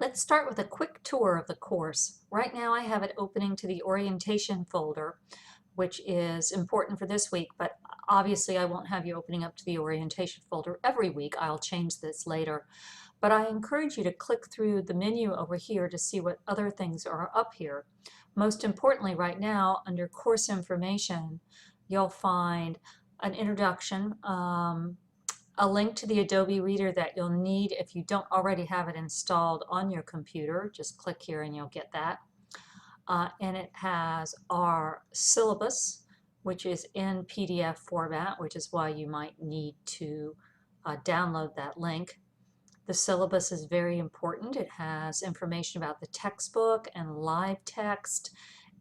Let's start with a quick tour of the course. Right now I have it opening to the orientation folder, which is important for this week, but obviously I won't have you opening up to the orientation folder every week. I'll change this later. But I encourage you to click through the menu over here to see what other things are up here. Most importantly, right now, under course information, you'll find an introduction, a link to the Adobe Reader that you'll need if you don't already have it installed on your computer. Just click here and you'll get that. And it has our syllabus, which is in PDF format, which is why you might need to download that link. The syllabus is very important. It has information about the textbook and live text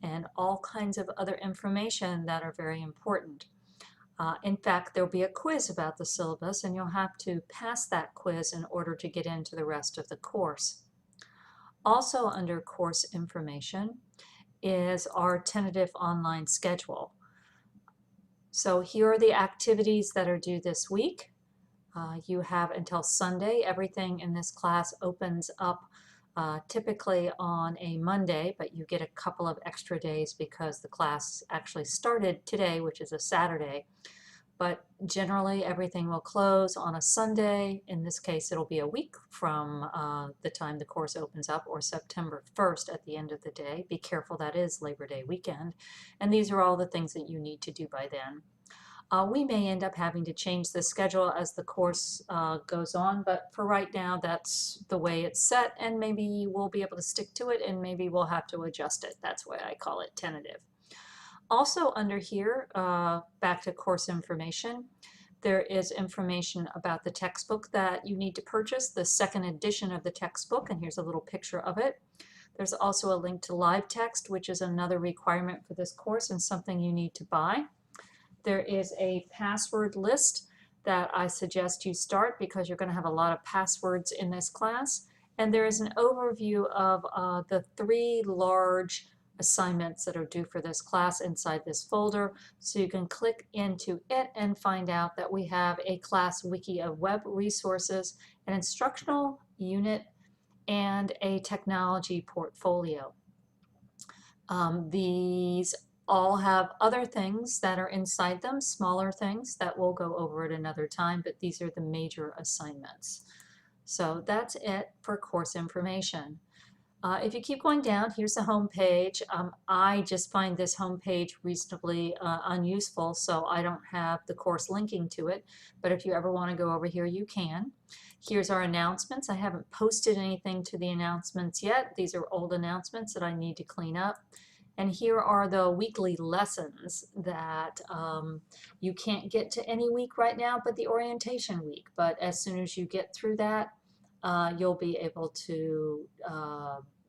and all kinds of other information that are very important. In fact, there'll be a quiz about the syllabus, and you'll have to pass that quiz in order to get into the rest of the course. Also under course information is our tentative online schedule. So here are the activities that are due this week. You have until Sunday. Everything in this class opens up typically on a Monday, but you get a couple of extra days because the class actually started today, which is a Saturday. But generally everything will close on a Sunday. In this case, it'll be a week from the time the course opens up, or September 1st at the end of the day. Be careful, that is Labor Day weekend. And these are all the things that you need to do by then. We may end up having to change the schedule as the course goes on, but for right now, that's the way it's set, and maybe we'll be able to stick to it, and maybe we'll have to adjust it. That's why I call it tentative. Also under here, back to course information, there is information about the textbook that you need to purchase, the second edition of the textbook, and here's a little picture of it. There's also a link to live text, which is another requirement for this course and something you need to buy. There is a password list that I suggest you start because you're going to have a lot of passwords in this class. And there is an overview of the 3 large assignments that are due for this class inside this folder. So you can click into it and find out that we have a class wiki of web resources, an instructional unit, and a technology portfolio. These all have other things that are inside them, smaller things that we'll go over at another time, but these are the major assignments. So that's it for course information. If you keep going down, here's the home page. I just find this home page reasonably unuseful, so I don't have the course linking to it, but if you ever want to go over here, you can. Here's our announcements. I haven't posted anything to the announcements yet. These are old announcements that I need to clean up. And here are the weekly lessons that you can't get to any week right now but the orientation week. But as soon as you get through that, you'll be able to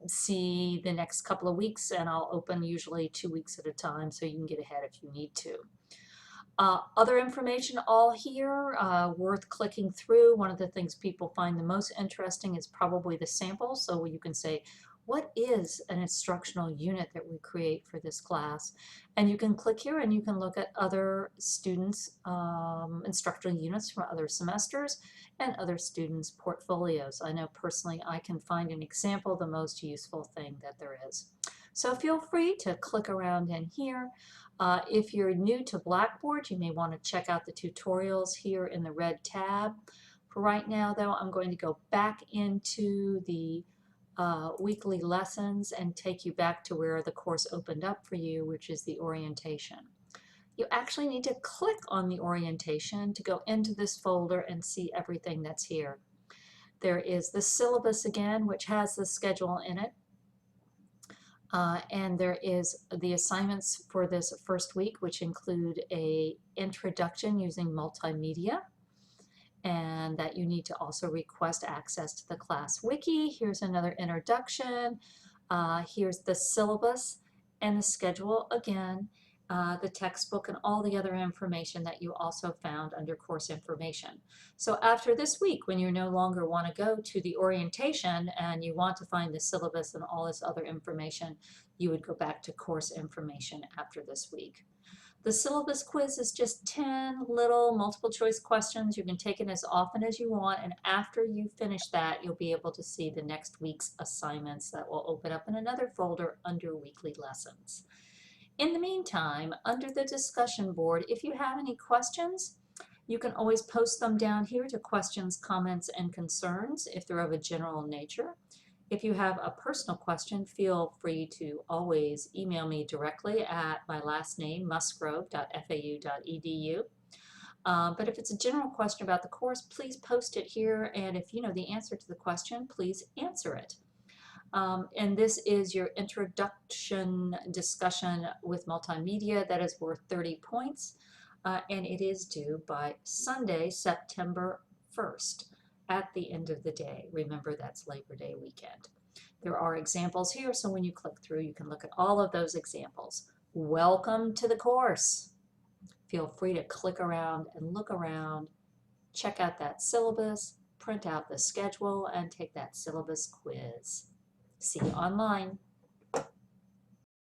see the next couple of weeks, and I'll open usually 2 weeks at a time so you can get ahead if you need to. Other information all here, worth clicking through. One of the things people find the most interesting is probably the sample, so you can say, what is an instructional unit that we create for this class? And you can click here and you can look at other students' instructional units from other semesters and other students' portfolios. I know personally I can find an example, the most useful thing that there is. So feel free to click around in here. If you're new to Blackboard, you may want to check out the tutorials here in the red tab. For right now though, I'm going to go back into the weekly lessons and take you back to where the course opened up for you, which is the orientation. You actually need to click on the orientation to go into this folder and see everything that's here. There is the syllabus again, which has the schedule in it. And there is the assignments for this first week, which include a introduction using multimedia, and that you need to also request access to the class wiki. Here's another introduction. Here's the syllabus and the schedule again, the textbook, and all the other information that you also found under course information. So after this week, when you no longer want to go to the orientation and you want to find the syllabus and all this other information, you would go back to course information after this week. The syllabus quiz is just 10 little multiple choice questions. You can take it as often as you want, and after you finish that, you'll be able to see the next week's assignments that will open up in another folder under weekly lessons. In the meantime, under the discussion board, if you have any questions, you can always post them down here to questions, comments, and concerns if they're of a general nature. If you have a personal question, feel free to always email me directly at my last name, musgrove.fau.edu. But if it's a general question about the course, please post it here, and if you know the answer to the question, please answer it. And this is your introduction discussion with multimedia that is worth 30 points, and it is due by Sunday, September 1st. At the end of the day. Remember, that's Labor Day weekend. There are examples here, so when you click through, you can look at all of those examples. Welcome to the course. Feel free to click around and look around, check out that syllabus, print out the schedule, and take that syllabus quiz. See you online.